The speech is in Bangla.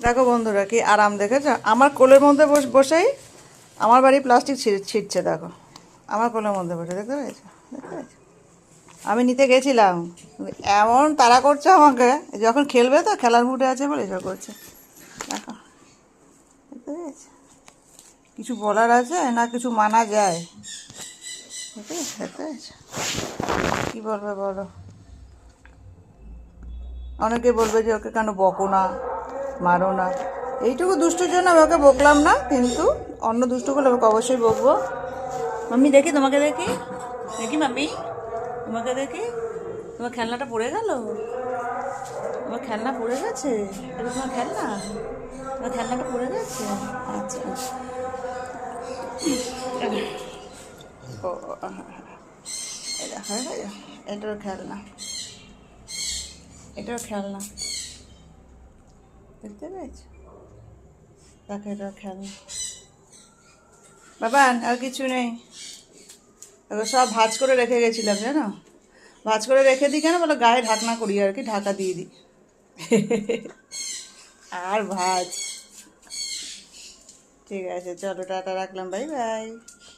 দেখো বন্ধুরা কি আরাম দেখেছো, আমার কোলের মধ্যে বসেই আমার বাড়ি প্লাস্টিক ছিটছে। দেখো আমার কোলের মধ্যে বসে, দেখতে পেয়েছো? দেখতে পেয়েছো? আমি নিতে গেছিলাম, এমন তাড়া করছে আমাকে, যখন খেলবে তো খেলার মুডে আছে বলে এসব করছে। দেখো, দেখতে পেয়েছো? কিছু বলার আছে না, কিছু মানা যায়? দেখতে পেয়েছো? দেখতে পেয়েছো? কী বলবে বলো? অনেকে বলবে যে ওকে কেন বকো না, মারো না। এইটুকু দুষ্টুর জন্য আমি ওকে বকলাম না, কিন্তু অন্য দুষ্টুগুলো ওকে অবশ্যই বকবো। মাম্মি দেখি, তোমাকে দেখি, দেখি মাম্মি, তোমাকে দেখি। তোমার খেলনাটা পড়ে গেল, তোমার খেলনা পড়ে গেছে। এটা তোমার খেলনা, তোমার খেলনাটা পড়ে গেছে। আচ্ছা, ও এটা হয়ে গেছে, এটার খেলনা, এটার খেলনা, দেখতে পেয়েছো? দেখো এটার খেলনা। বাবা আর কিছু নেই, এবার সব ভাঁজ করে রেখে গেছিলাম জানো। ভাঁজ করে রেখে দিই কেন বলো, গায়ে ঢাকনা করি আর কি, ঢাকা দিয়ে দিই। আর ভাজ। ঠিক আছে, চলো টাটা, রাখলাম, বাই বাই।